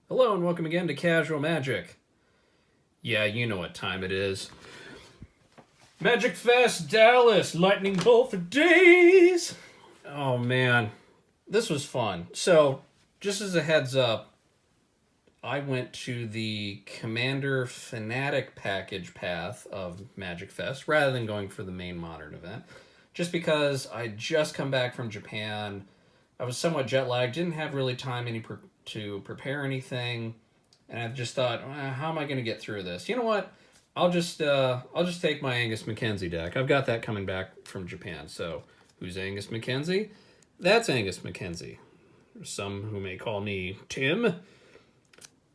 Hello and welcome again to Casual Magic. Yeah, you know what time it is. MagicFest Dallas, lightning bolt for days. Oh man, this was fun. So, just as a heads up, I went to the Commander Fanatic Package path of MagicFest rather than going for the main modern event. Just because I just come back from Japan, I was somewhat jet lagged, didn't have really time to prepare anything, and I just thought, how am I going to get through this? You know what? I'll just take my Angus Mackenzie deck. I've got that coming back from Japan. So, who's Angus Mackenzie? That's Angus Mackenzie. Some who may call me Tim.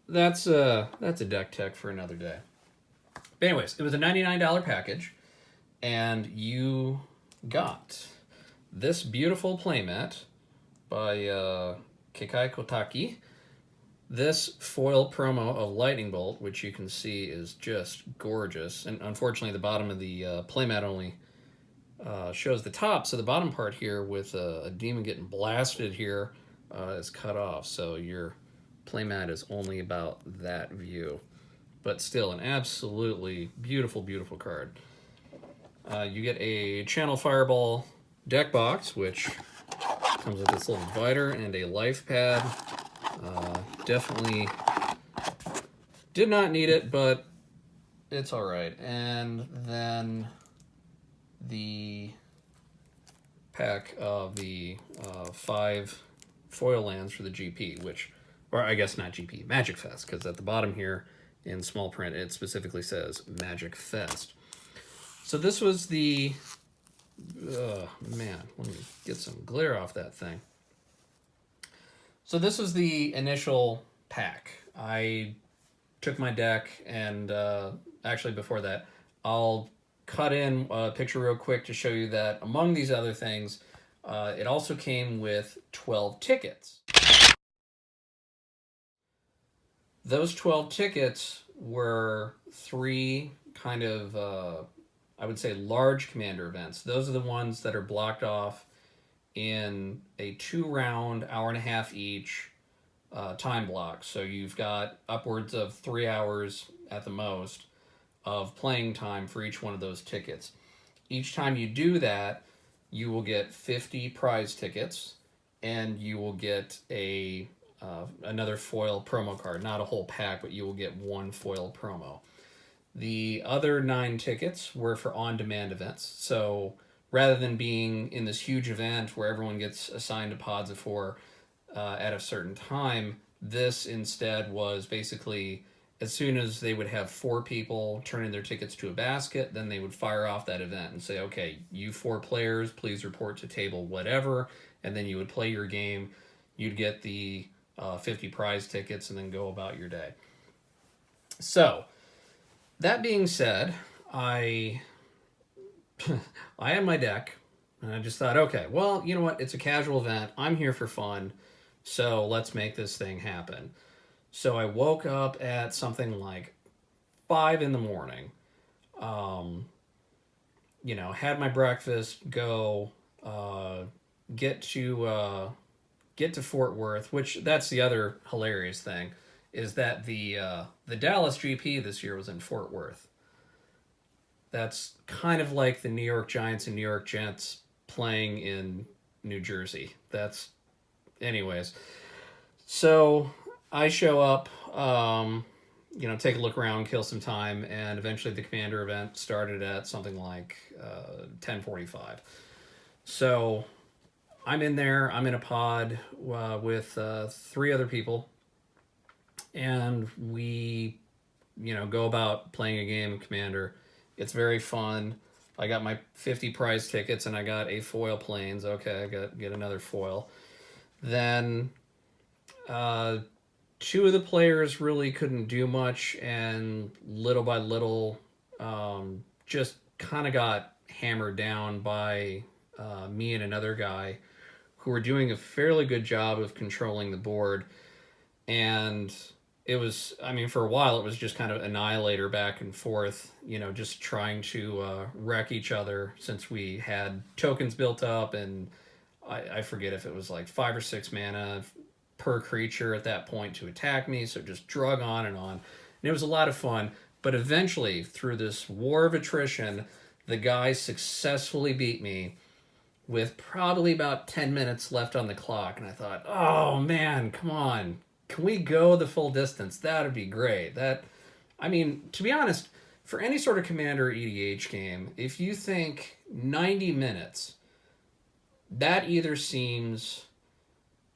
That's a deck tech for another day. But anyways, it was a $99 package, and you got this beautiful playmat by Kekai Kotaki. This foil promo of Lightning Bolt, which you can see is just gorgeous. And unfortunately, the bottom of the playmat only shows the top. So the bottom part here with a demon getting blasted here is cut off. So your playmat is only about that view. But still, an absolutely beautiful, beautiful card. You get a Channel Fireball deck box, which comes with this little divider and a life pad. Definitely did not need it, but it's all right. And then the pack of the 5 foil lands for the GP, which, or I guess not GP, Magic Fest, because at the bottom here in small print it specifically says Magic Fest. So this was the, man, let me get some glare off that thing. So this was the initial pack. I took my deck and actually before that, I'll cut in a picture real quick to show you that among these other things, it also came with 12 tickets. Those 12 tickets were 3 kind of, I would say, large Commander events. Those are the ones that are blocked off in a 2-round, hour-and-a-half each time block. So you've got upwards of 3 hours at the most of playing time for each one of those tickets. Each time you do that, you will get 50 prize tickets, and you will get another foil promo card. Not a whole pack, but you will get 1 foil promo. The other 9 tickets were for on-demand events. So rather than being in this huge event where everyone gets assigned to pods of 4 at a certain time, this instead was basically as soon as they would have 4 people turn in their tickets to a basket, then they would fire off that event and say, okay, you 4 players, please report to table whatever, and then you would play your game. You'd get the 50 prize tickets and then go about your day. So, that being said, I had my deck, and I just thought, okay, well, you know what? It's a casual event. I'm here for fun, so let's make this thing happen. So I woke up at something like 5 in the morning, had my breakfast, go get to Fort Worth, which that's the other hilarious thing, is that the Dallas GP this year was in Fort Worth. That's kind of like the New York Giants and New York Jets playing in New Jersey. Anyways. So I show up, take a look around, kill some time, and eventually the Commander event started at something like 10:45. So I'm in there. I'm in a pod with 3 other people, and we, go about playing a game of Commander. It's very fun. I got my 50 prize tickets, and I got a foil planes. Okay, I get another foil. Then 2 of the players really couldn't do much, and little by little, just kind of got hammered down by me and another guy who were doing a fairly good job of controlling the board. And it was, for a while, it was just kind of annihilator back and forth, just trying to wreck each other since we had tokens built up, and I forget if it was like 5 or 6 mana, per creature at that point to attack me, so it just drug on. And it was a lot of fun. But eventually, through this war of attrition, the guy successfully beat me with probably about 10 minutes left on the clock. And I thought, oh man, come on. Can we go the full distance? That'd be great. I mean, to be honest, for any sort of Commander EDH game, if you think 90 minutes, that either seems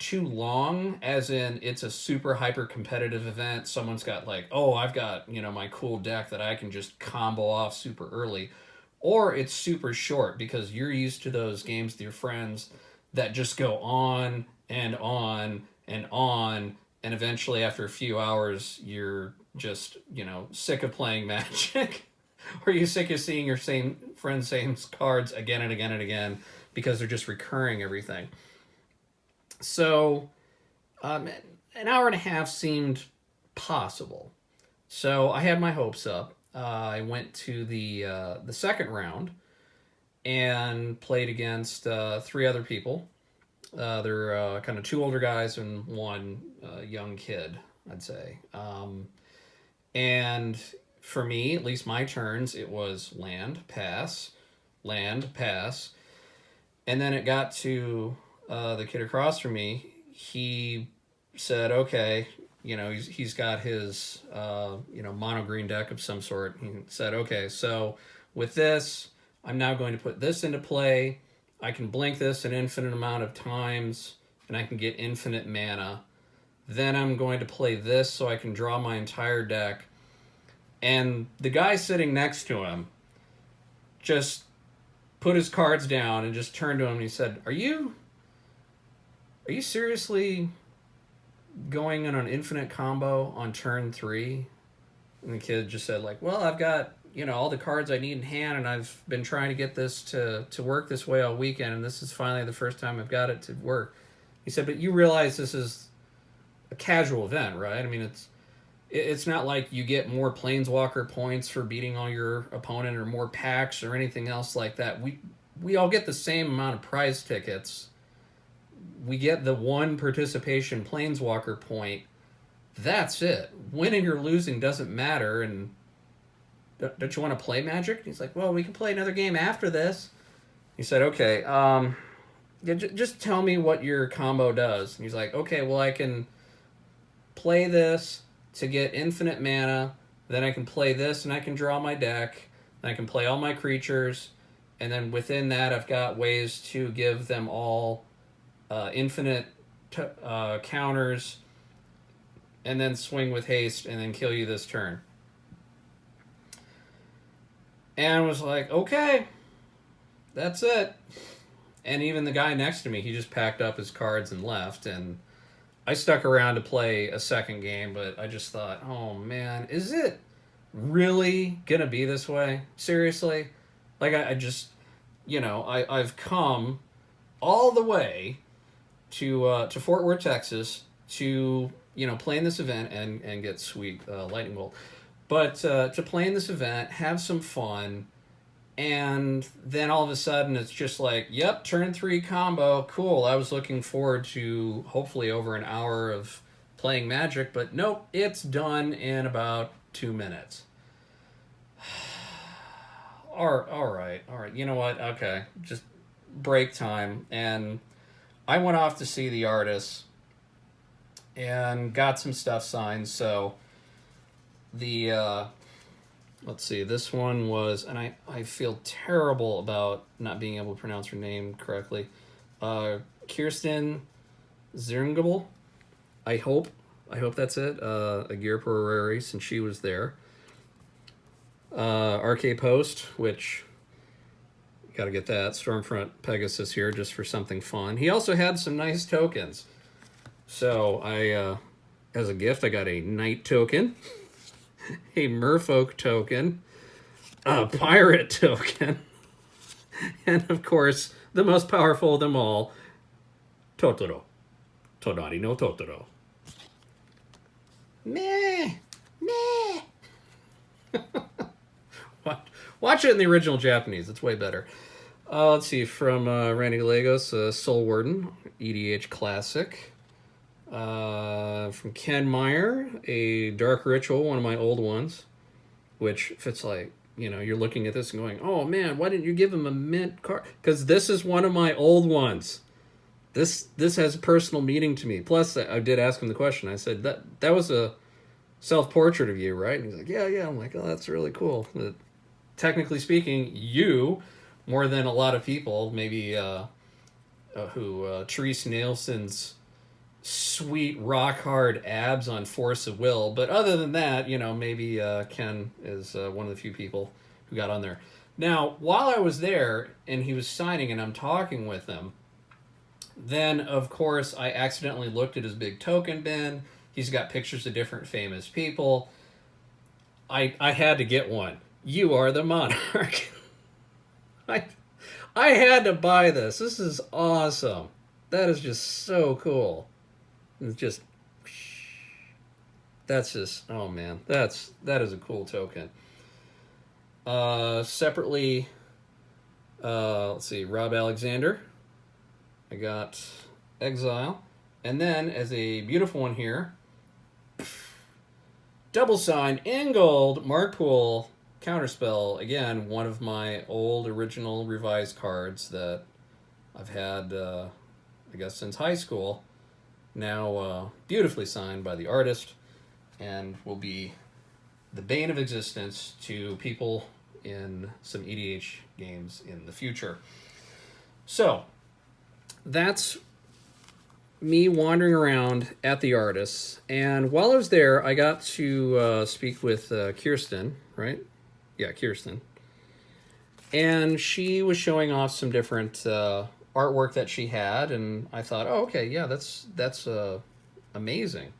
too long, as in it's a super hyper competitive event. Someone's got like, oh, I've got, my cool deck that I can just combo off super early. Or it's super short because you're used to those games with your friends that just go on and on and on. And eventually, after a few hours, you're just, sick of playing Magic. Or you're sick of seeing your same friends' same cards again and again and again because they're just recurring everything. So, an hour and a half seemed possible. So I had my hopes up. I went to the second round and played against 3 other people. They're kind of 2 older guys and 1 young kid, I'd say. And for me, at least my turns, it was land, pass, and then it got to the kid across from me. He said, okay, he's got his, mono green deck of some sort. He said, okay, so with this, I'm now going to put this into play. I can blink this an infinite amount of times, and I can get infinite mana. Then I'm going to play this so I can draw my entire deck. And the guy sitting next to him just put his cards down and just turned to him and he said, Are you seriously going in an infinite combo on turn 3? And the kid just said, like, well, I've got, all the cards I need in hand, and I've been trying to get this to work this way all weekend, and this is finally the first time I've got it to work. He said, but you realize this is a casual event, right? I mean, it's not like you get more Planeswalker points for beating all your opponent or more packs or anything else like that. We all get the same amount of prize tickets. We get the 1 participation Planeswalker point. That's it. Winning or losing doesn't matter. And don't you want to play Magic? He's like, well, we can play another game after this. He said, okay, just tell me what your combo does. And he's like, okay, well, I can play this to get infinite mana. Then I can play this and I can draw my deck. Then I can play all my creatures. And then within that, I've got ways to give them all infinite counters, and then swing with haste, and then kill you this turn. And I was like, okay, that's it. And even the guy next to me, he just packed up his cards and left. And I stuck around to play a second game, but I just thought, oh man, is it really gonna be this way? Seriously? Like, I just, I've come all the way to Fort Worth, Texas, to play in this event and get sweet lightning bolt, but to play in this event, have some fun, and then all of a sudden it's just like, yep, turn 3 combo, cool. I was looking forward to hopefully over an hour of playing Magic, but nope, it's done in about 2 minutes. all right. You know what? Okay, just break time, and I went off to see the artist and got some stuff signed. So the let's see, this one was, and I feel terrible about not being able to pronounce her name correctly, Kirsten Zirngable. I hope that's it. Aguirre Pereri, since she was there. RK Post, which got to get that. Stormfront Pegasus here just for something fun. He also had some nice tokens. So I, as a gift, I got a Knight token, a Merfolk token, a Pirate token, and of course, the most powerful of them all, Totoro. Tonari no Totoro. Meh. Watch it in the original Japanese. It's way better. Let's see, from Randy Lagos, Soul Warden, EDH Classic. From Ken Meyer, a Dark Ritual, one of my old ones, which if it's like, you're looking at this and going, oh man, why didn't you give him a mint card? Because this is one of my old ones. This has a personal meaning to me. Plus, I did ask him the question. I said, that was a self-portrait of you, right? And he's like, yeah. I'm like, oh, that's really cool. But technically speaking, you, more than a lot of people, maybe Therese Nielsen's sweet rock hard abs on Force of Will. But other than that, maybe Ken is one of the few people who got on there. Now, while I was there and he was signing and I'm talking with him, then of course I accidentally looked at his big token bin. He's got pictures of different famous people. I had to get one. You are the monarch. I had to buy this. This is awesome. That is just so cool. It's just, that's just, oh man, that is a cool token. Separately, let's see, Rob Alexander. I got Exile. And then as a beautiful one here, double signed in gold, Mark Poole, Counterspell. Again, one of my old original revised cards that I've had, I guess, since high school. Now beautifully signed by the artist and will be the bane of existence to people in some EDH games in the future. So that's me wandering around at the artists, and while I was there I got to speak with Kirsten, right? Yeah, Kirsten. And she was showing off some different artwork that she had, and I thought, oh, okay, yeah, that's amazing,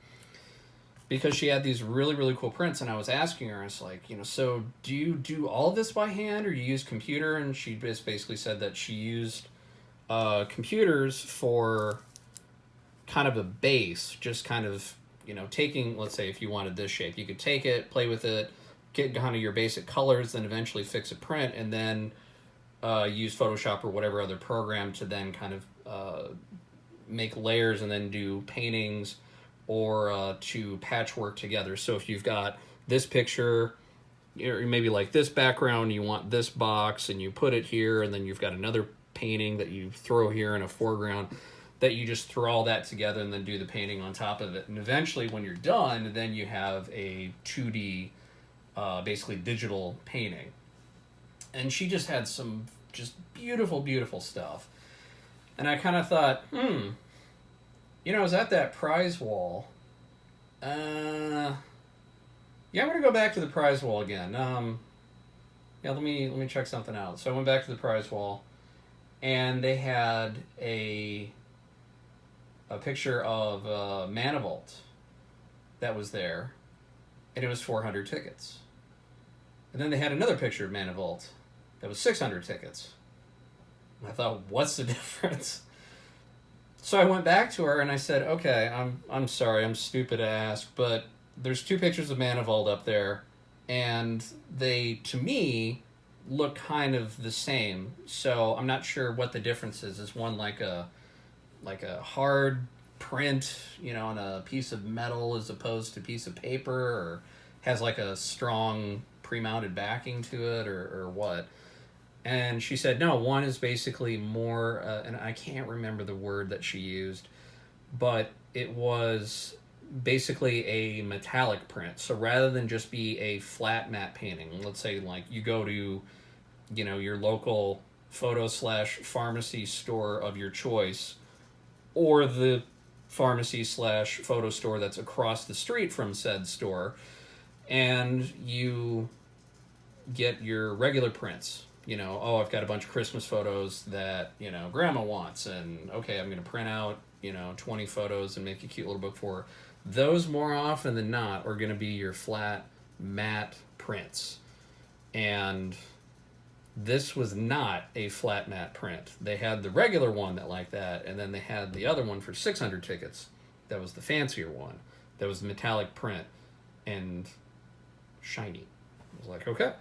because she had these really, really cool prints. And I was asking her, I was like, so do you do all of this by hand or you use computer? And she just basically said that she used computers for kind of a base, just kind of, taking, let's say if you wanted this shape, you could take it, play with it, get kind of your basic colors, then eventually fix a print, and then use Photoshop or whatever other program to then kind of make layers and then do paintings or to patchwork together. So if you've got this picture, or maybe like this background, you want this box and you put it here, and then you've got another painting that you throw here in a foreground, that you just throw all that together and then do the painting on top of it. And eventually when you're done, then you have a 2D, basically digital painting. And she just had some just beautiful, beautiful stuff. And I kind of thought, I was at that prize wall. Yeah, I'm going to go back to the prize wall again. Yeah, let me check something out. So I went back to the prize wall, and they had a picture of Manavolt that was there, and it was 400 tickets. And then they had another picture of Manavolt that was 600 tickets. And I thought, what's the difference? So I went back to her and I said, okay, I'm sorry, I'm stupid to ask, but there's two pictures of Manavolt up there, and they, to me, look kind of the same. So I'm not sure what the difference is. Is one like a hard print, on a piece of metal as opposed to a piece of paper, or has like a strong pre-mounted backing to it, or what? And she said, no, one is basically more, and I can't remember the word that she used, but it was basically a metallic print. So rather than just be a flat matte painting, let's say like you go to, your local photo/pharmacy store of your choice, or the pharmacy/photo store that's across the street from said store, and you get your regular prints. I've got a bunch of Christmas photos that, grandma wants, and okay, I'm going to print out, 20 photos and make a cute little book for her. Those more often than not are going to be your flat matte prints. And this was not a flat matte print. They had the regular one that like that, and then they had the other one for 600 tickets. That was the fancier one. That was the metallic print and shiny. I was like, okay.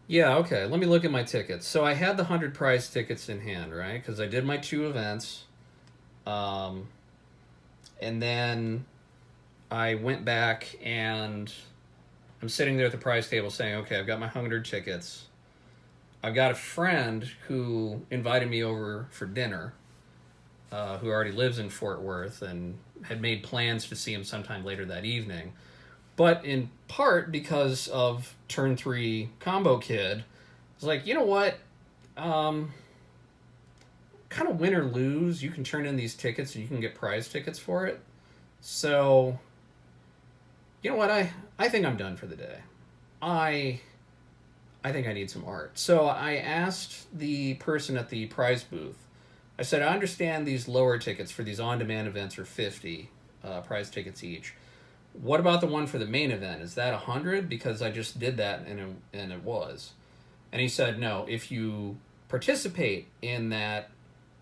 Yeah, okay. Let me look at my tickets. So I had the 100 prize tickets in hand, right? Because I did my 2 events. Um, and then I went back and I'm sitting there at the prize table saying, okay, I've got my 100 tickets. I've got a friend who invited me over for dinner, who already lives in Fort Worth and had made plans to see him sometime later that evening. But in part because of Turn 3 Combo Kid, I was like, you know what? Um, Kind of win or lose, you can turn in these tickets and you can get prize tickets for it. So, you know what? I think I'm done for the day. I I think I need some art. So I asked the person at the prize booth. I said, I understand these lower tickets for these on-demand events are 50 prize tickets each. What about the one for the main event? Is that 100? Because I just did that and it was. And he said, no. If you participate in that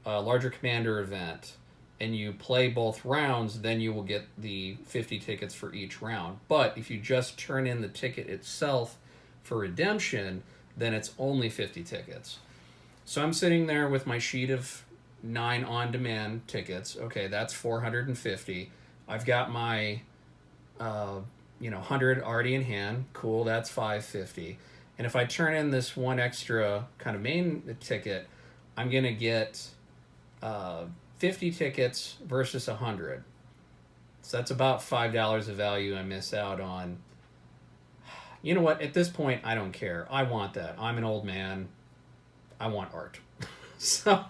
larger commander event and you play both rounds, then you will get the 50 tickets for each round. But if you just turn in the ticket itself for redemption, then it's only 50 tickets. So I'm sitting there with my sheet of 9 on-demand tickets. Okay, that's 450. I've got my 100 already in hand. Cool, that's 550. And if I turn in this one extra kind of main ticket, I'm going to get 50 tickets versus 100. So that's about $5 of value I miss out on. You know what? At this point, I don't care. I want that. I'm an old man. I want art. so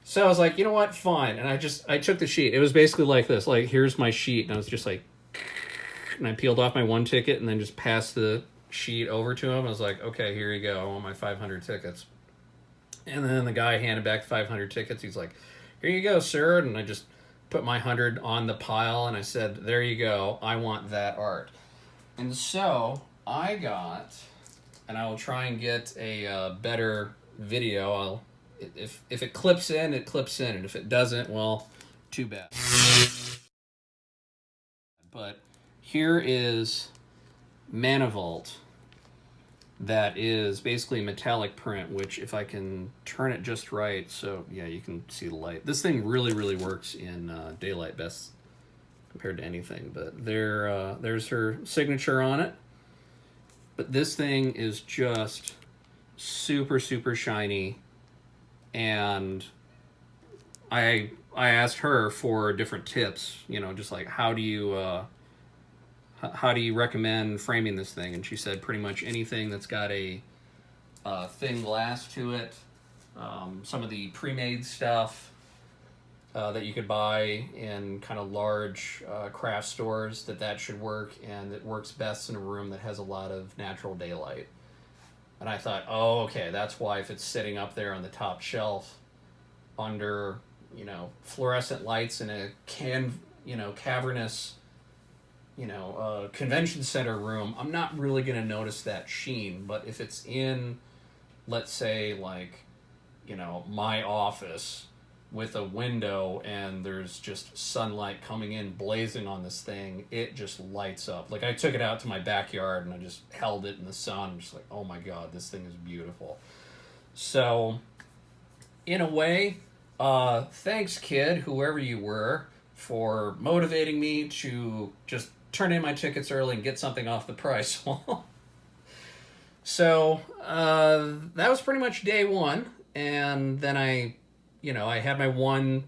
so I was like, you know what? Fine. And I took the sheet. It was basically like this. Like, here's my sheet. And I was just like, and I peeled off my one ticket and then just passed the sheet over to him. I was like, okay, here you go. I want my 500 tickets. And then the guy handed back 500 tickets. He's like, here you go, sir. And I just put my 100 on the pile and I said, there you go. I want that art. And so I got, and I will try and get a better video. If it clips in, it clips in. And if it doesn't, well, too bad. But here is Mana Vault. That is basically metallic print, which if I can turn it just right, so yeah, you can see the light. This thing really, really works in daylight best compared to anything. But there's her signature on it. But this thing is just super, super shiny. And I asked her for different tips, just like how do you recommend framing this thing? And she said pretty much anything that's got a thin glass to it. Some of the pre-made stuff that you could buy in kind of large craft stores, that should work, and it works best in a room that has a lot of natural daylight. And I thought, oh, okay, that's why if it's sitting up there on the top shelf under, fluorescent lights in a cavernous convention center room, I'm not really going to notice that sheen. But if it's in, let's say, like, my office with a window and there's just sunlight coming in blazing on this thing, it just lights up. Like, I took it out to my backyard and I just held it in the sun. I'm just like, oh my God, this thing is beautiful. So, in a way, thanks, kid, whoever you were, for motivating me to just turn in my tickets early and get something off the price wall. So that was pretty much day one, and then I had my one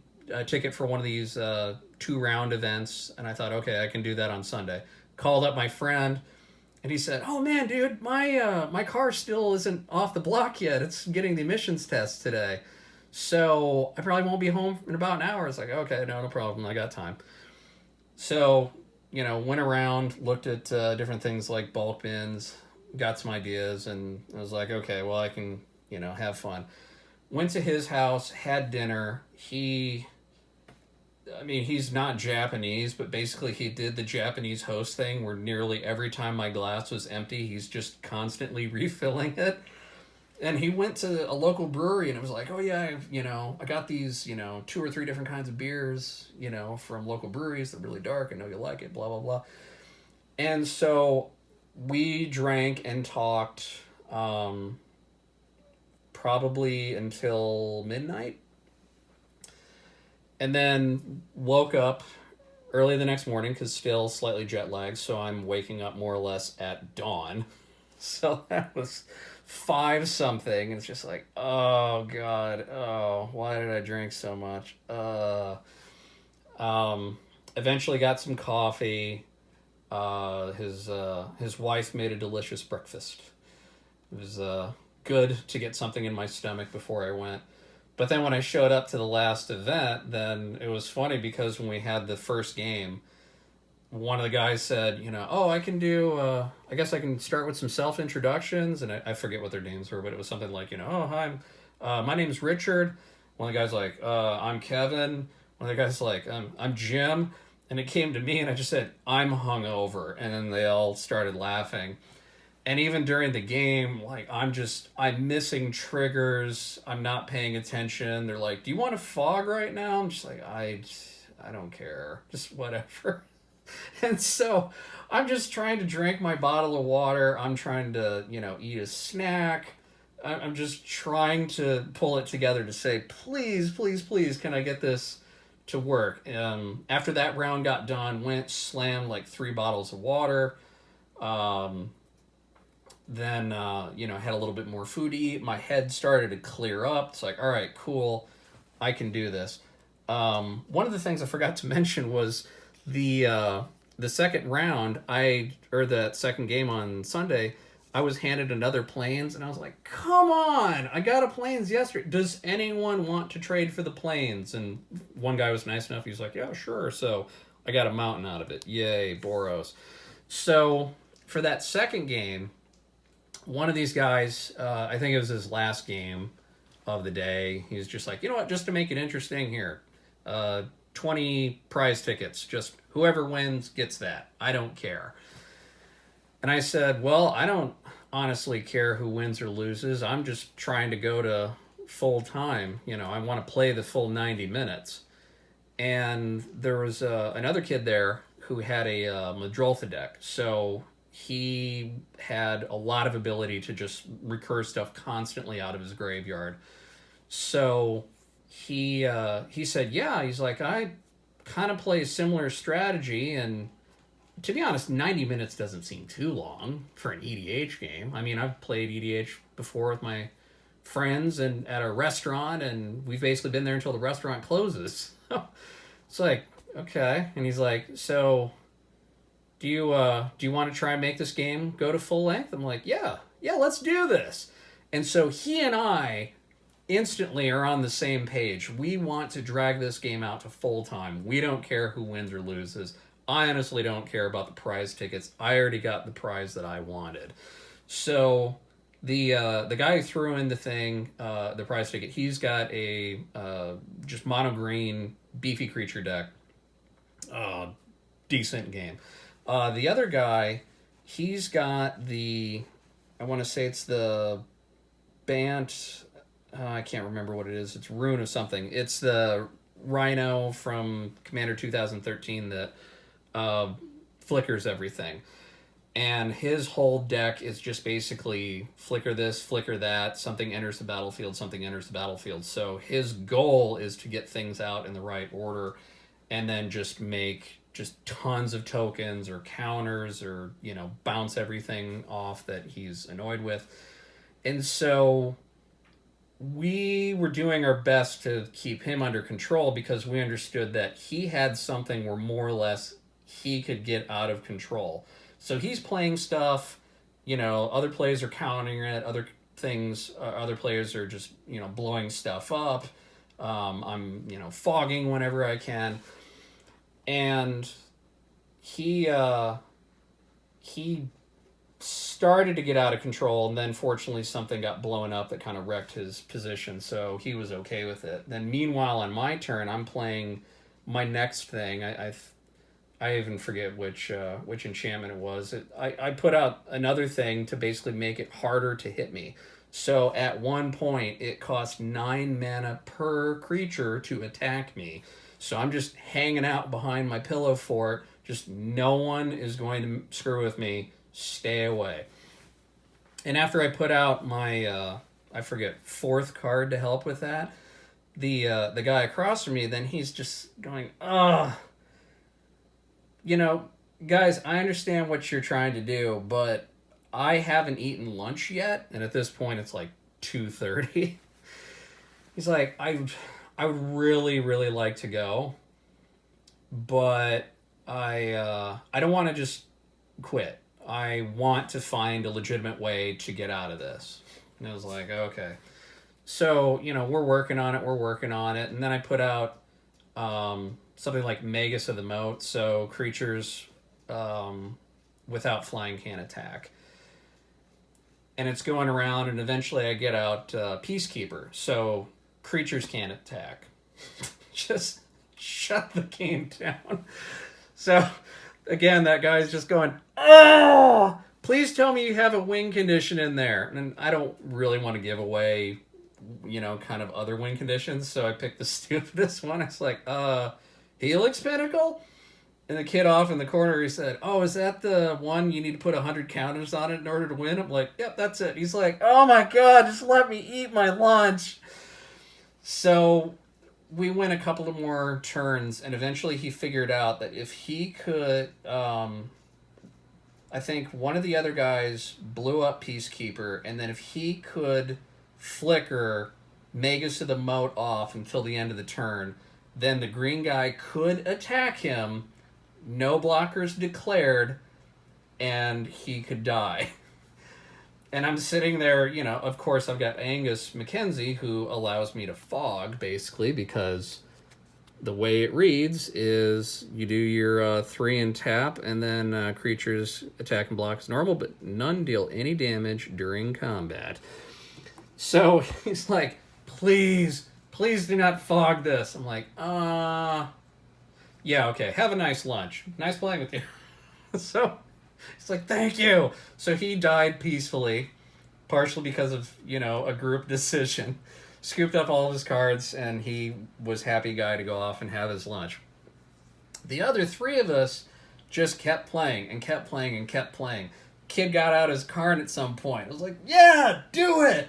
ticket for one of these 2-round events, and I thought, okay, I can do that on Sunday. Called up my friend, and he said, "Oh man, dude, my car still isn't off the block yet. It's getting the emissions test today, so I probably won't be home in about an hour." It's like, okay, no problem, I got time. So went around, looked at different things like bulk bins, got some ideas, and I was like, okay, well, I can have fun. Went to his house, had dinner. He's not Japanese, but basically he did the Japanese host thing where nearly every time my glass was empty, he's just constantly refilling it. And he went to a local brewery and it was like, oh yeah, I got these, 2 or 3 different kinds of beers, from local breweries. They're really dark. I know you like it, blah, blah, blah. And so we drank and talked probably until midnight, and then woke up early the next morning because still slightly jet lagged, so I'm waking up more or less at dawn. So that was five something, and it's just like, oh god, oh, why did I drink so much? Eventually got some coffee. His wife made a delicious breakfast. It was good to get something in my stomach before I went. But then when I showed up to the last event, then it was funny because when we had the first game, one of the guys said, oh, I can do, I guess I can start with some self introductions. And I forget what their names were, but it was something like, oh, hi, my name's Richard. One of the guys like, I'm Kevin. One of the guys like, I'm Jim. And it came to me and I just said, I'm hungover. And then they all started laughing. And even during the game, like, I'm missing triggers. I'm not paying attention. They're like, do you want to fog right now? I'm just like, I don't care. Just whatever. And so I'm just trying to drink my bottle of water. I'm trying to, eat a snack. I'm just trying to pull it together to say, please, please, please, can I get this to work? After that round got done, went, slammed like 3 bottles of water. Then, had a little bit more food to eat. My head started to clear up. It's like, all right, cool. I can do this. One of the things I forgot to mention was the second round, that second game on Sunday, I was handed another planes, and I was like, come on, I got a planes yesterday. Does anyone want to trade for the planes? And one guy was nice enough. He was like, yeah, sure. So I got a mountain out of it. Yay, Boros. So for that second game, one of these guys, I think it was his last game of the day, he was just like, you know what, just to make it interesting here, 20 prize tickets. Just whoever wins gets that. I don't care. And I said, well, I don't honestly care who wins or loses. I'm just trying to go to full time. I want to play the full 90 minutes. And there was another kid there who had a Madroltha deck. So he had a lot of ability to just recur stuff constantly out of his graveyard. So he said, yeah, he's like, I kind of play a similar strategy, and to be honest, 90 minutes doesn't seem too long for an EDH game. I mean, I've played EDH before with my friends and at a restaurant, and we've basically been there until the restaurant closes. It's like, okay. And he's like, so do you want to try and make this game go to full length? I'm like, yeah, let's do this. And so he and I instantly are on the same page. We want to drag this game out to full time. We don't care who wins or loses. I honestly don't care about the prize tickets. I already got the prize that I wanted. So the guy who threw in the prize ticket, he's got a just mono green beefy creature deck. Decent game. The other guy, he's got I want to say it's the Bant. I can't remember what it is. It's Rune of something. It's the Rhino from Commander 2013 that flickers everything. And his whole deck is just basically flicker this, flicker that, something enters the battlefield, something enters the battlefield. So his goal is to get things out in the right order and then just make just tons of tokens or counters or, bounce everything off that he's annoyed with. And so we were doing our best to keep him under control because we understood that he had something where more or less he could get out of control. So he's playing stuff, other players are countering it, other players are just, blowing stuff up. I'm, fogging whenever I can. And he started to get out of control, and then fortunately something got blown up that kind of wrecked his position, so he was okay with it. Then meanwhile on my turn, I'm playing my next thing. I even forget which enchantment it was. I put out another thing to basically make it harder to hit me. So at one point it cost 9 mana per creature to attack me. So I'm just hanging out behind my pillow fort. Just no one is going to screw with me. Stay away. And after I put out my, I forget, fourth card to help with that, the guy across from me, then he's just going, ugh, you know, guys, I understand what you're trying to do, but I haven't eaten lunch yet, and at this point it's like 2:30. He's like, I would really, really like to go, but I don't want to just quit. I want to find a legitimate way to get out of this. And I was like, okay. So, we're working on it, and then I put out something like Magus of the Moat, so creatures without flying can't attack. And it's going around, and eventually I get out Peacekeeper, so creatures can't attack. Just shut the game down. So, again, that guy's just going, oh, please tell me you have a win condition in there. And I don't really want to give away, kind of other win conditions, so I picked the stupidest one. It's like, Helix Pinnacle? And the kid off in the corner, he said, oh, is that the one you need to put 100 counters on it in order to win? I'm like, yep, that's it. He's like, oh my god, just let me eat my lunch. So we went a couple of more turns, and eventually he figured out that if he could, I think one of the other guys blew up Peacekeeper, and then if he could flicker Magus of the Moat off until the end of the turn, then the green guy could attack him, no blockers declared, and he could die. And I'm sitting there, of course I've got Angus Mackenzie, who allows me to fog, basically, because the way it reads is you do your 3 and tap, and then creatures attack and block as normal, but none deal any damage during combat. So he's like, please do not fog this. I'm like, yeah, okay, have a nice lunch. Nice playing with you. So it's like, thank you. So he died peacefully, partially because of, a group decision. Scooped up all of his cards, and he was happy guy to go off and have his lunch. The other 3 of us just kept playing and kept playing and kept playing. Kid got out his Karn at some point. I was like, yeah, do it!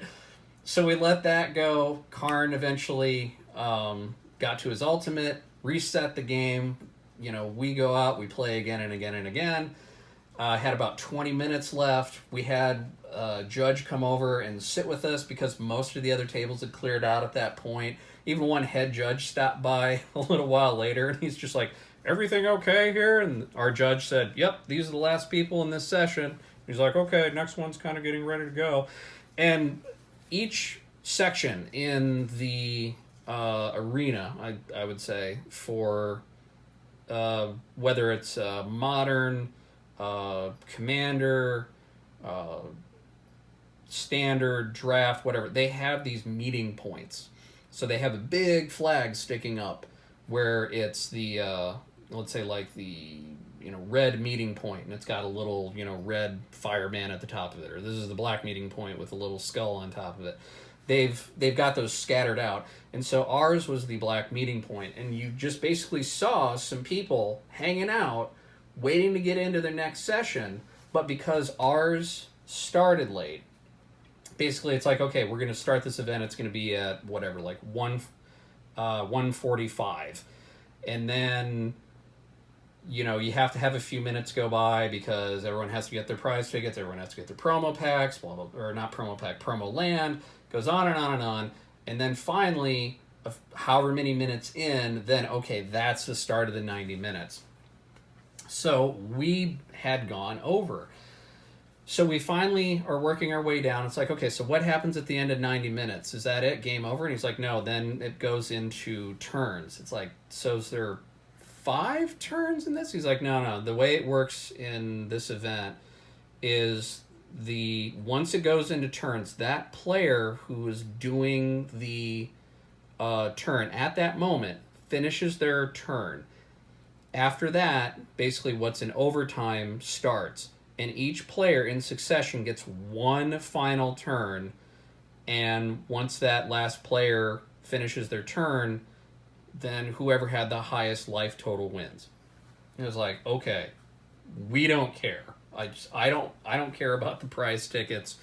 So we let that go. Karn eventually got to his ultimate, reset the game. We go out, we play again and again and again. Had about 20 minutes left. We had a judge come over and sit with us because most of the other tables had cleared out at that point. Even one head judge stopped by a little while later, and he's just like, everything okay here? And our judge said, yep, these are the last people in this session. He's like, okay, next one's kind of getting ready to go. And each section in the arena, I would say, for whether it's modern, commander, standard, draft, whatever, they have these meeting points. So they have a big flag sticking up where it's the, let's say like the, red meeting point, and it's got a little, red fireman at the top of it, or this is the black meeting point with a little skull on top of it. They've got those scattered out. And so ours was the black meeting point, and you just basically saw some people hanging out, waiting to get into their next session, but because ours started late, basically it's like, okay, we're going to start this event, it's going to be at whatever, like 1:45, and then you have to have a few minutes go by because everyone has to get their prize tickets, everyone has to get their promo packs, blah, blah, or not promo pack, promo land, goes on and on and on, and then finally, however many minutes in, then okay, that's the start of the 90 minutes. So we had gone over. So we finally are working our way down. It's like, okay, so what happens at the end of 90 minutes? Is that it? Game over? And he's like, no, then it goes into turns. It's like, so is there 5 turns in this? He's like, no. The way it works in this event is once it goes into turns, that player who is doing the turn at that moment finishes their turn. After that, basically what's in overtime starts, and each player in succession gets one final turn, and once that last player finishes their turn, then whoever had the highest life total wins. It was like, okay, we don't care. I don't care about the prize tickets.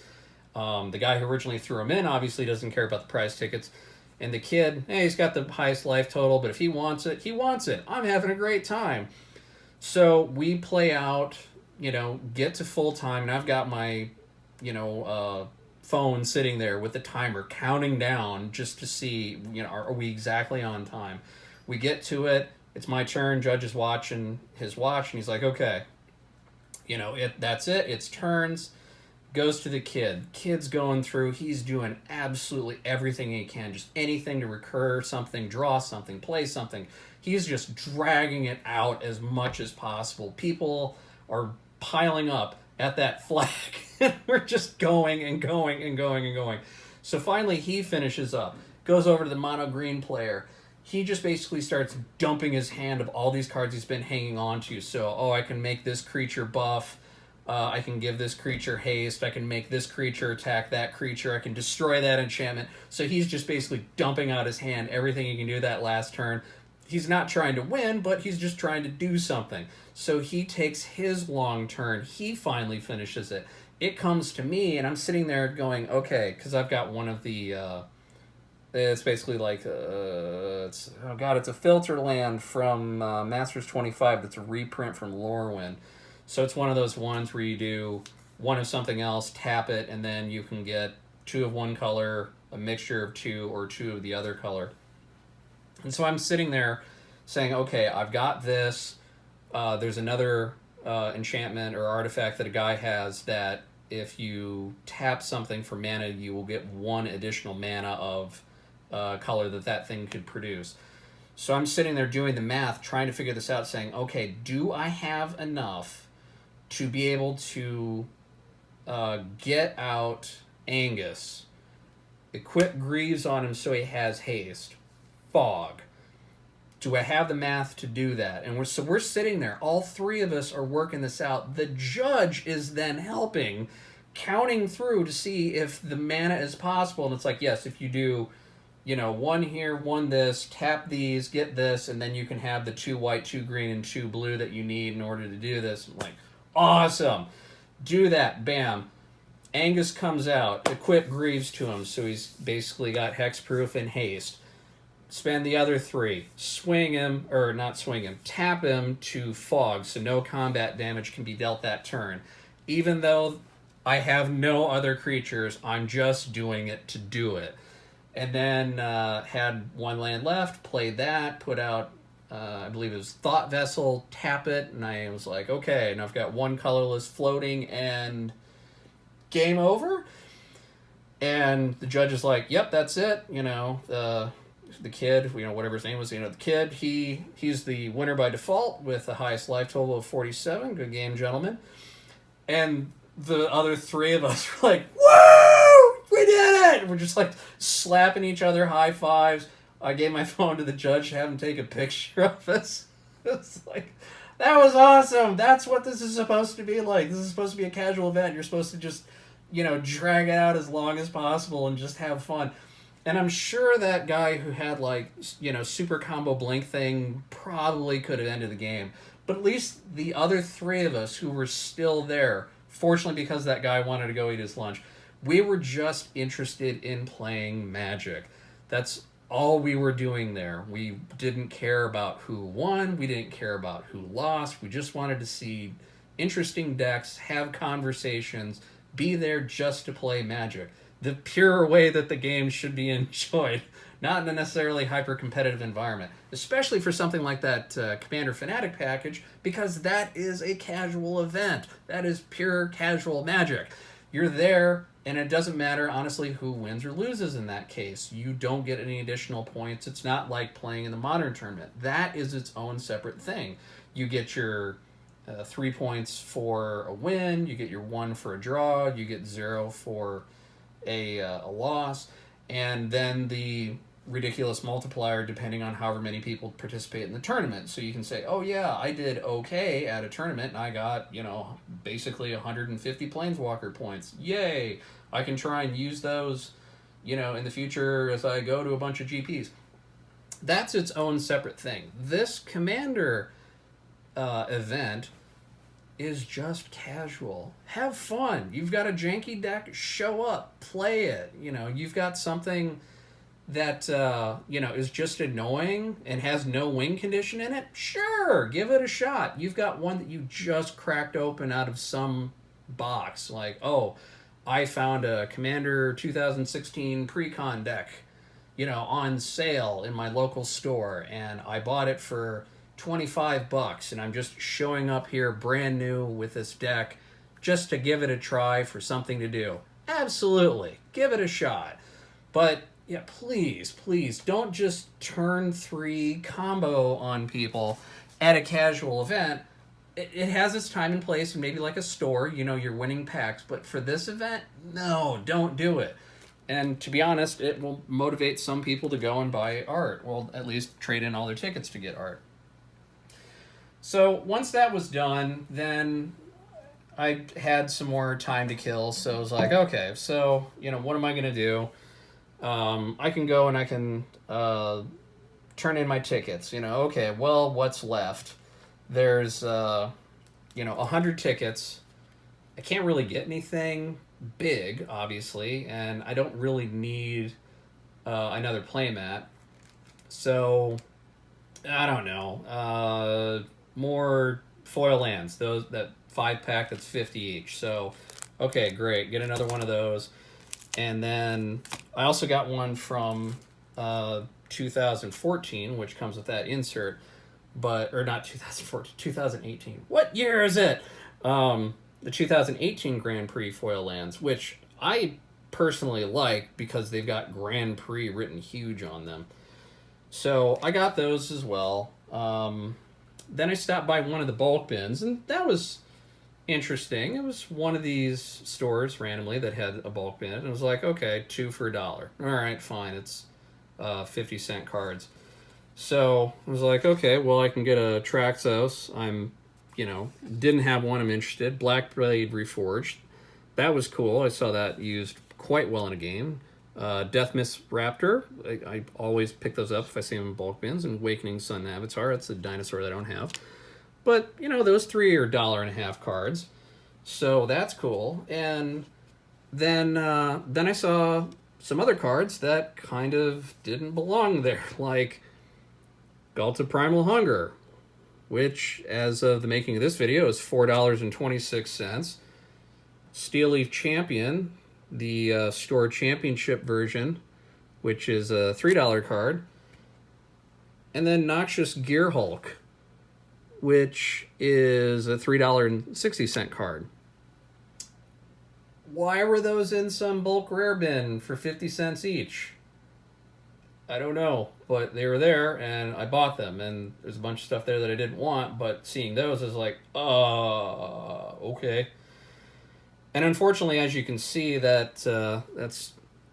The guy who originally threw him in obviously doesn't care about the prize tickets. And the kid, hey, he's got the highest life total, but if he wants it, he wants it. I'm having a great time. So we play out, get to full time, and I've got my, phone sitting there with the timer counting down just to see, are we exactly on time? We get to it. It's my turn. Judge is watching his watch, and he's like, okay, that's it. It's turns. Goes to the kid. Kid's going through. He's doing absolutely everything he can. Just anything to recur something, draw something, play something. He's just dragging it out as much as possible. People are piling up at that flag. We're just going and going and going and going. So finally he finishes up. Goes over to the mono green player. He just basically starts dumping his hand of all these cards he's been hanging on to. So, I can make this creature buff. I can give this creature haste. I can make this creature attack that creature. I can destroy that enchantment. So he's just basically dumping out his hand everything he can do that last turn. He's not trying to win, but he's just trying to do something. So he takes his long turn. He finally finishes it. It comes to me, and I'm sitting there going, okay, because I've got one of the... it's basically like, it's a filter land from Masters 25 that's a reprint from Lorwyn. So it's one of those ones where you do one of something else, tap it, and then you can get 2 of one color, a mixture of 2, or 2 of the other color. And so I'm sitting there saying, okay, I've got this. There's another enchantment or artifact that a guy has that if you tap something for mana, you will get 1 additional mana of color that thing could produce. So I'm sitting there doing the math, trying to figure this out, saying, okay, do I have enough to be able to get out Angus, equip Greaves on him so he has haste, fog? Do I have the math to do that? And we're sitting there. All 3 of us are working this out. The judge is then helping, counting through to see if the mana is possible. And it's like, yes, if you do, 1 here, 1 this, tap these, get this, and then you can have the 2 white, 2 green, and 2 blue that you need in order to do this. I'm like, awesome. Do that. Bam. Angus comes out. Equip Greaves to him, so he's basically got hexproof and haste. Spend the other 3. Swing him, or not swing him, tap him to fog, so no combat damage can be dealt that turn. Even though I have no other creatures, I'm just doing it to do it. And then had 1 land left, played that, put out, I believe it was Thought Vessel, tap it, and I was like, okay, now I've got 1 colorless floating, and game over? And the judge is like, yep, that's it, the kid, whatever his name was, the kid, he's the winner by default with the highest life total of 47. Good game, gentlemen. And the other 3 of us were like, woo! We did it! We're just like slapping each other, high fives. I gave my phone to the judge to have him take a picture of us. It's like, that was awesome. That's what this is supposed to be like. This is supposed to be a casual event. You're supposed to just, drag it out as long as possible and just have fun. And I'm sure that guy who had super combo blink thing probably could have ended the game. But at least the other 3 of us who were still there, fortunately because that guy wanted to go eat his lunch, we were just interested in playing Magic. That's all we were doing there. We didn't care about who won. We didn't care about who lost. We just wanted to see interesting decks, have conversations, be there just to play Magic. The pure way that the game should be enjoyed, not in a necessarily hyper-competitive environment, especially for something like that Commander Fanatic Package, because that is a casual event. That is pure casual Magic. You're there, and it doesn't matter, honestly, who wins or loses in that case. You don't get any additional points. It's not like playing in the Modern Tournament. That is its own separate thing. You get your 3 points for a win, you get your 1 for a draw, you get 0 for a loss, and then the ridiculous multiplier depending on however many people participate in the tournament. So you can say, oh yeah, I did okay at a tournament and I got, basically 150 Planeswalker points. Yay! I can try and use those, in the future as I go to a bunch of GPs. That's its own separate thing. This Commander event is just casual. Have fun. You've got a janky deck, show up, play it. You know, you've got something that is just annoying and has no win condition in it. Sure, give it a shot. You've got one that you just cracked open out of some box. Like, oh, I found a Commander 2016 pre-con deck, on sale in my local store, and I bought it for $25, and I'm just showing up here brand new with this deck just to give it a try for something to do. Absolutely, give it a shot. But yeah, please, don't just turn 3 combo on people at a casual event. It has its time and place, and maybe like a store, you're winning packs. But for this event, no, don't do it. And to be honest, it will motivate some people to go and buy art. Well, at least trade in all their tickets to get art. So once that was done, then I had some more time to kill. So I was like, okay, so, what am I going to do? I can go and I can turn in my tickets. Okay, well, what's left? There's, 100 tickets. I can't really get anything big, obviously, and I don't really need another playmat. So, I don't know. More foil lands. That 5-pack that's 50 each. So, okay, great. Get another one of those. And then I also got one from 2014, which comes with that insert, or not 2014, 2018. What year is it? The 2018 Grand Prix foil lands, which I personally like because they've got Grand Prix written huge on them. So I got those as well. Then I stopped by one of the bulk bins, and that was interesting. It was one of these stores randomly that had a bulk bin, and it was like, okay, 2 for $1. All right, fine. It's 50-cent cards. So I was like, okay, well, I can get a Traxos. Didn't have one I'm interested. Blackblade Reforged. That was cool. I saw that used quite well in a game. Death Mist Raptor. I always pick those up if I see them in bulk bins. And Awakening Sun Avatar. That's a dinosaur that I don't have. But, those 3 are $1.50 cards. So that's cool. And then I saw some other cards that kind of didn't belong there. Like Ghalta Primal Hunger, which, as of the making of this video, is $4.26. Steel Leaf Champion, the store championship version, which is a $3 card. And then Noxious Gear Hulk, which is a $3.60 card. Why were those in some bulk rare bin for 50 cents each? I don't know, but they were there, and I bought them, and there's a bunch of stuff there that I didn't want, but seeing those is like, okay. And unfortunately, as you can see, that's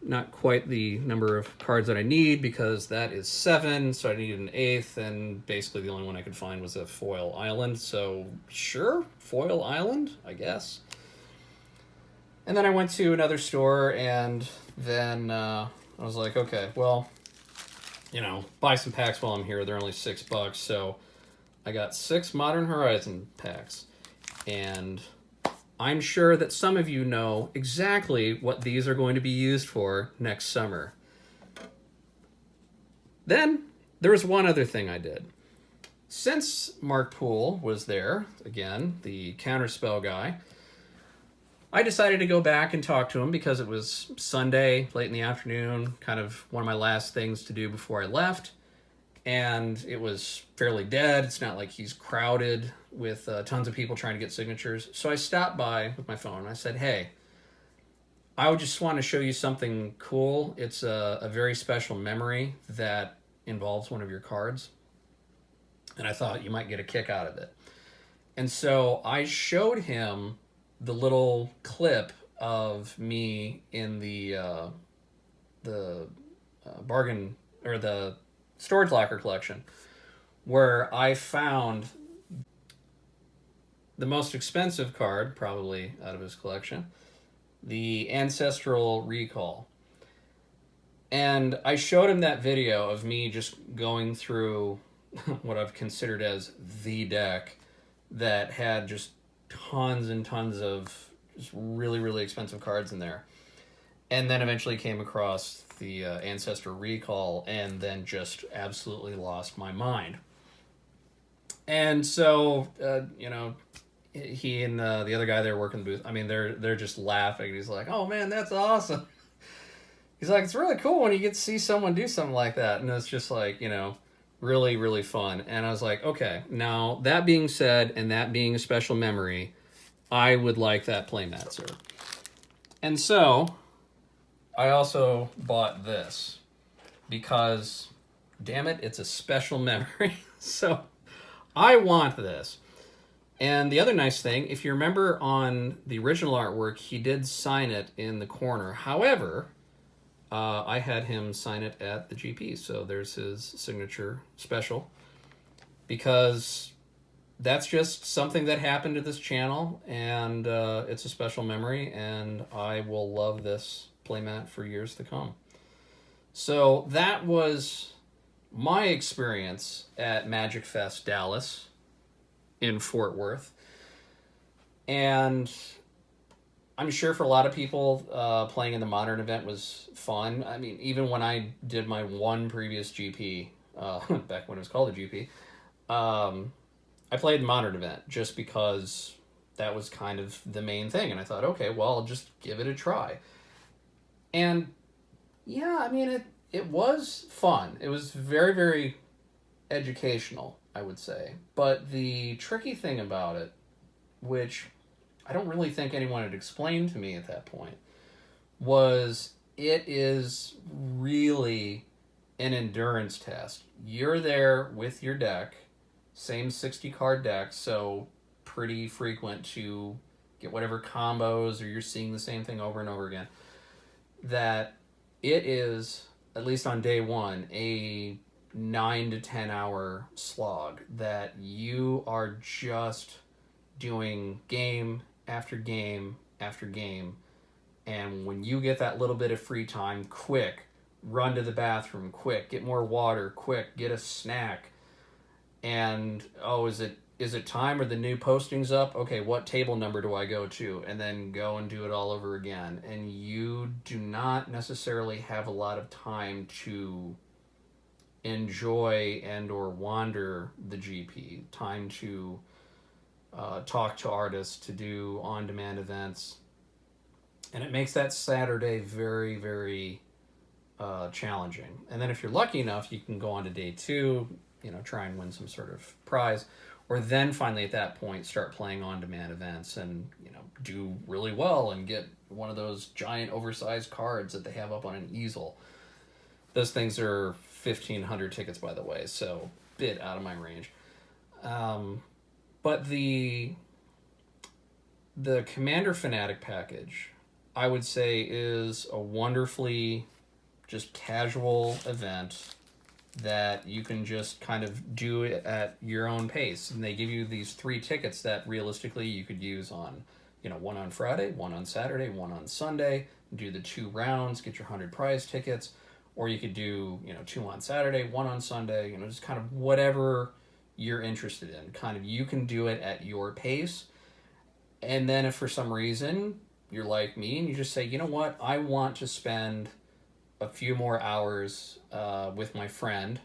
not quite the number of cards that I need, because that is 7, so I needed an 8th, and basically the only one I could find was a Foil Island, so sure, Foil Island, I guess. And then I went to another store, and then I was like, okay, well, buy some packs while I'm here. They're only $6, so I got 6 Modern Horizon packs, and I'm sure that some of you know exactly what these are going to be used for next summer. Then there was one other thing I did. Since Mark Poole was there, again, the counterspell guy, I decided to go back and talk to him because it was Sunday, late in the afternoon, kind of one of my last things to do before I left. And it was fairly dead. It's not like he's crowded with tons of people trying to get signatures. So I stopped by with my phone and I said, hey, I would just want to show you something cool. It's a very special memory that involves one of your cards. And I thought you might get a kick out of it. And so I showed him the little clip of me in the bargain, or the storage locker collection, where I found the most expensive card, probably out of his collection, the Ancestral Recall. And I showed him that video of me just going through what I've considered as the deck that had just tons and tons of just really, really expensive cards in there. And then eventually came across the Ancestor Recall and then just absolutely lost my mind. And so, he and the other guy there working the booth, I mean, they're just laughing. He's like, "Oh man, that's awesome." He's like, "It's really cool when you get to see someone do something like that." And it's just like, really, really fun. And I was like, okay, now that being said, and that being a special memory, I would like that playmat, sir. And so I also bought this because, damn it, it's a special memory. So I want this. And the other nice thing, if you remember on the original artwork, he did sign it in the corner. However, I had him sign it at the GP, so there's his signature special. Because that's just something that happened to this channel, and it's a special memory, and I will love this playmat for years to come. So that was my experience at MagicFest Dallas in Fort Worth. And I'm sure for a lot of people, playing in the Modern event was fun. I mean, even when I did my one previous GP, back when it was called a GP, I played Modern event just because that was kind of the main thing. And I thought, okay, well, I'll just give it a try. And yeah, I mean, it was fun. It was very, very educational, I would say. But the tricky thing about it, which I don't really think anyone had explained to me at that point, was it is really an endurance test. You're there with your deck, same 60 card deck, so pretty frequent to get whatever combos, or you're seeing the same thing over and over again. That it is, at least on day one, a 9 to 10 hour slog that you are just doing game after game after game. And when you get that little bit of free time, quick, run to the bathroom, quick, get more water, quick, get a snack. And, oh, is it time? Are the new postings up? Okay, what table number do I go to? And then go and do it all over again. And you do not necessarily have a lot of time to enjoy and or wander the GP. Time to talk to artists, to do on-demand events. And it makes that Saturday very, very challenging. And then if you're lucky enough, you can go on to day two, try and win some sort of prize. Or then finally at that point start playing on-demand events and, do really well and get one of those giant oversized cards that they have up on an easel. Those things are 1,500 tickets, by the way, so bit out of my range. But the Commander Fanatic Package, I would say, is a wonderfully just casual event that you can just kind of do it at your own pace. And they give you these 3 tickets that realistically you could use on, one on Friday, one on Saturday, one on Sunday, do the 2 rounds, get your 100 prize tickets, or you could do, 2 on Saturday, 1 on Sunday, just kind of whatever you're interested in. Kind of, you can do it at your pace. And then if for some reason you're like me and you just say, you know what, I want to spend a few more hours with my friend,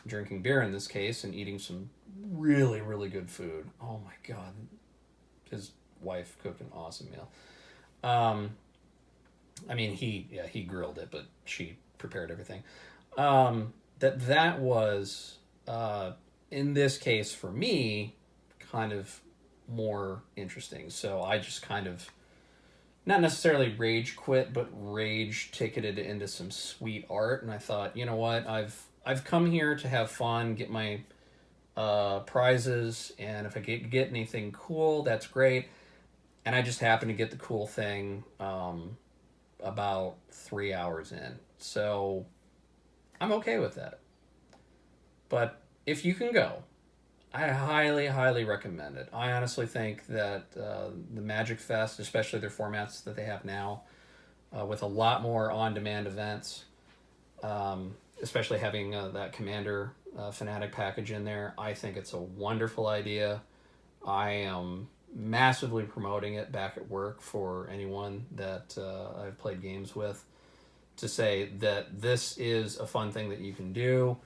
drinking beer in this case, and eating some really, really good food. Oh my God. His wife cooked an awesome meal. I mean, he grilled it, but she prepared everything. That was, in this case for me, kind of more interesting. So I just kind of, not necessarily rage quit, but rage ticketed into some sweet art. And I thought, you know what, I've come here to have fun, get my prizes, and if I get anything cool, that's great. And I just happened to get the cool thing about 3 hours in. So I'm okay with that. But if you can go, I highly, highly recommend it. I honestly think that the MagicFest, especially their formats that they have now, with a lot more on-demand events, especially having that Commander Fanatic package in there, I think it's a wonderful idea. I am massively promoting it back at work for anyone that I've played games with, to say that this is a fun thing that you can do,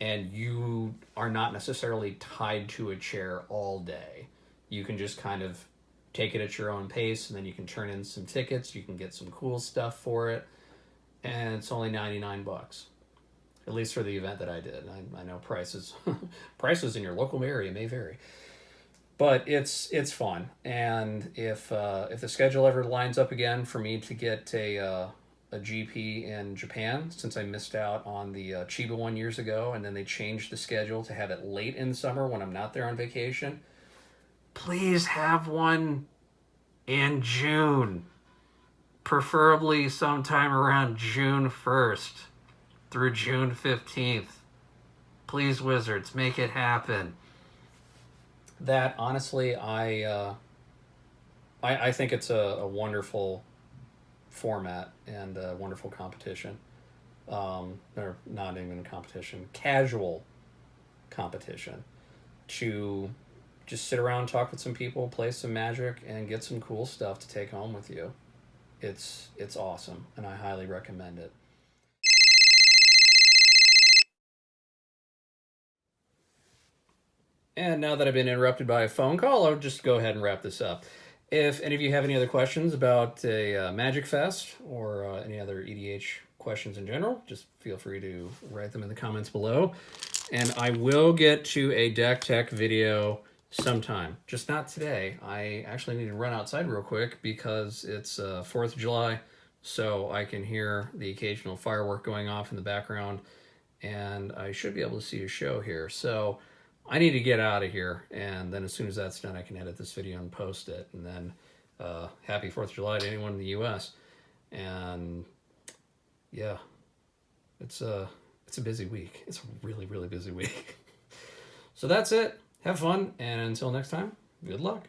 and you are not necessarily tied to a chair all day. You can just kind of take it at your own pace, and then you can turn in some tickets. You can get some cool stuff for it, and it's only $99, at least for the event that I did. I know prices prices in your local area may vary, but it's fun. And if the schedule ever lines up again for me to get a GP in Japan, since I missed out on the Chiba one years ago, and then they changed the schedule to have it late in the summer when I'm not there on vacation, please have one in June. Preferably sometime around June 1st through June 15th. Please, Wizards, make it happen. That, honestly, I think it's a wonderful format and a wonderful competition. Or not even a competition, casual competition. To just sit around, talk with some people, play some Magic, and get some cool stuff to take home with you. It's awesome, and I highly recommend it. And now that I've been interrupted by a phone call, I'll just go ahead and wrap this up. If any of you have any other questions about a Magic Fest or any other EDH questions in general, just feel free to write them in the comments below. And I will get to a deck tech video sometime, just not today. I actually need to run outside real quick because it's 4th of July, so I can hear the occasional firework going off in the background, and I should be able to see a show here. So I need to get out of here, and then as soon as that's done, I can edit this video and post it. And then happy 4th of July to anyone in the US. And yeah, it's a busy week. It's a really, really busy week. So that's it. Have fun, and until next time, good luck.